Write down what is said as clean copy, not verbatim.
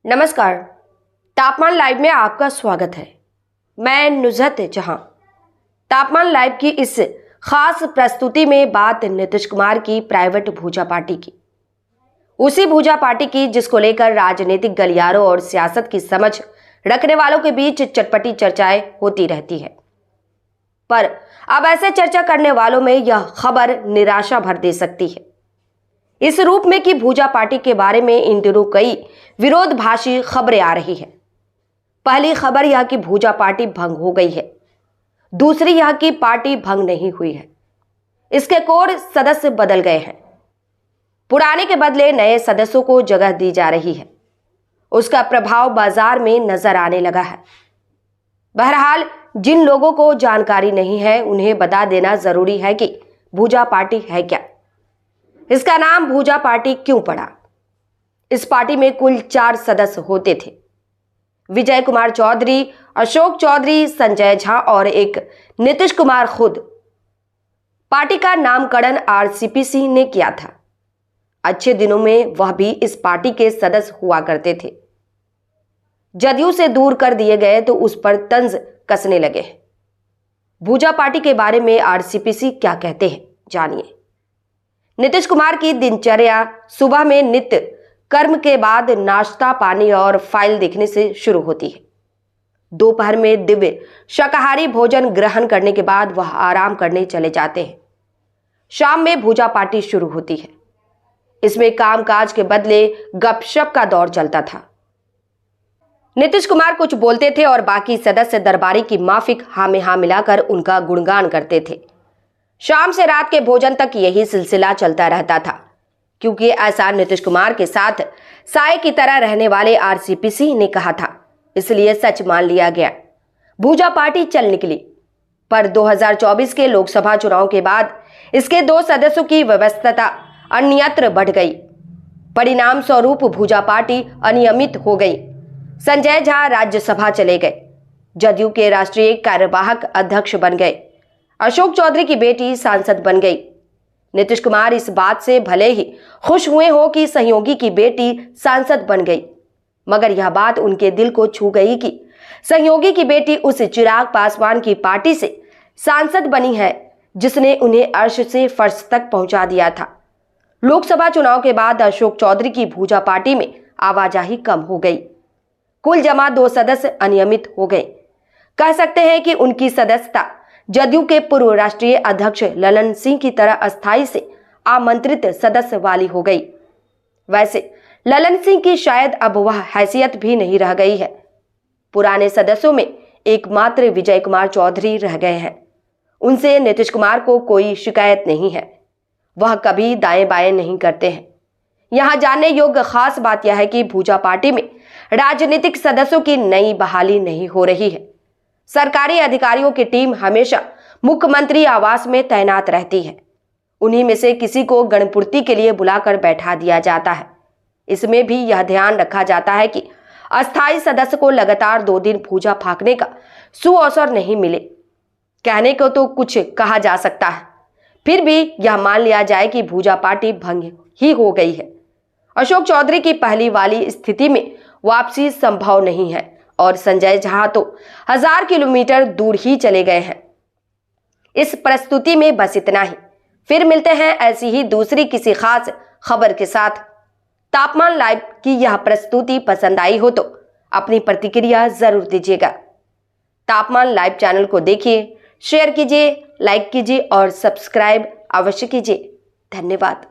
नमस्कार। तापमान लाइव में आपका स्वागत है। मैं नुजहत जहां। तापमान लाइव की इस खास प्रस्तुति में बात नीतीश कुमार की प्राइवेट भूजा पार्टी की, उसी भूजा पार्टी की जिसको लेकर राजनीतिक गलियारों और सियासत की समझ रखने वालों के बीच चटपटी चर्चाएं होती रहती है। पर अब ऐसे चर्चा करने वालों में यह खबर निराशा भर दे सकती है, इस रूप में कि भूजा पार्टी के बारे में इन दिनों कई विरोधभाषी खबरें आ रही है। पहली खबर यह कि भूजा पार्टी भंग हो गई है, दूसरी यह कि पार्टी भंग नहीं हुई है, इसके कोर सदस्य बदल गए हैं। पुराने के बदले नए सदस्यों को जगह दी जा रही है, उसका प्रभाव बाजार में नजर आने लगा है। बहरहाल जिन लोगों को जानकारी नहीं है उन्हें बता देना जरूरी है कि भूजा पार्टी है क्या, इसका नाम भूजा पार्टी क्यों पड़ा। इस पार्टी में कुल 4 सदस्य होते थे। विजय कुमार चौधरी, अशोक चौधरी, संजय झा और एक नीतीश कुमार खुद। पार्टी का नामकरण आरसीपी सिंह ने किया था। अच्छे दिनों में वह भी इस पार्टी के सदस्य हुआ करते थे। जदयू से दूर कर दिए गए तो उस पर तंज कसने लगे। भूजा पार्टी के बारे में आरसीपी सिंह क्या कहते हैं, जानिए। नीतीश कुमार की दिनचर्या सुबह में नित्य कर्म के बाद नाश्ता पानी और फाइल देखने से शुरू होती है। दोपहर में दिव्य शाकाहारी भोजन ग्रहण करने के बाद वह आराम करने चले जाते हैं। शाम में भूजा पार्टी शुरू होती है। इसमें कामकाज के बदले गपशप का दौर चलता था। नीतीश कुमार कुछ बोलते थे और बाकी सदस्य दरबारी की माफिक हाँ में हाँ मिलाकर उनका गुणगान करते थे। शाम से रात के भोजन तक यही सिलसिला चलता रहता था, क्योंकि ऐसा नीतीश कुमार के साथ साए की तरह रहने वाले आरसीपी सिंह ने कहा था, इसलिए सच मान लिया गया। भूजा पार्टी चल निकली, पर 2024 के लोकसभा चुनाव के बाद इसके 2 सदस्यों की व्यस्तता अन्यत्र बढ़ गई। परिणाम स्वरूप भूजा पार्टी अनियमित हो गई। संजय झा राज्यसभा चले गए, जदयू के राष्ट्रीय कार्यवाहक अध्यक्ष बन गए। अशोक चौधरी की बेटी सांसद बन गई। नीतीश कुमार इस बात से भले ही खुश हुए हो कि सहयोगी की बेटी सांसद बन गई, मगर यह बात उनके दिल को छू गई कि सहयोगी की बेटी उस चिराग पासवान की पार्टी से सांसद बनी है जिसने उन्हें अर्श से फर्श तक पहुंचा दिया था। लोकसभा चुनाव के बाद अशोक चौधरी की भूजा पार्टी में आवाजाही कम हो गई। कुल जमा 2 सदस्य अनियमित हो गए। कह सकते हैं कि उनकी सदस्यता जदयू के पूर्व राष्ट्रीय अध्यक्ष ललन सिंह की तरह अस्थायी से आमंत्रित सदस्य वाली हो गई। वैसे ललन सिंह की शायद अब वह हैसियत भी नहीं रह गई है। पुराने सदस्यों में एकमात्र विजय कुमार चौधरी रह गए हैं। उनसे नीतीश कुमार को कोई शिकायत नहीं है, वह कभी दाएं बाएं नहीं करते हैं। यहां जानने योग्य खास बात यह है कि भूजा पार्टी में राजनीतिक सदस्यों की नई बहाली नहीं हो रही है। सरकारी अधिकारियों की टीम हमेशा मुख्यमंत्री आवास में तैनात रहती है। उन्हीं में से किसी को गणपूर्ति के लिए बुलाकर बैठा दिया जाता है। इसमें भी यह ध्यान रखा जाता है कि अस्थायी सदस्य को लगातार 2 दिन भूजा फाँकने का सुअवसर नहीं मिले। कहने को तो कुछ कहा जा सकता है, फिर भी यह मान लिया जाए कि भूजा पार्टी भंग ही हो गई है। अशोक चौधरी की पहली वाली स्थिति में वापसी संभव नहीं है और संजय झा तो 1000 किलोमीटर दूर ही चले गए हैं। इस प्रस्तुति में बस इतना ही। फिर मिलते हैं ऐसी ही दूसरी किसी खास खबर के साथ। तापमान लाइव की यह प्रस्तुति पसंद आई हो तो अपनी प्रतिक्रिया जरूर दीजिएगा। तापमान लाइव चैनल को देखिए, शेयर कीजिए, लाइक कीजिए और सब्सक्राइब अवश्य कीजिए। धन्यवाद।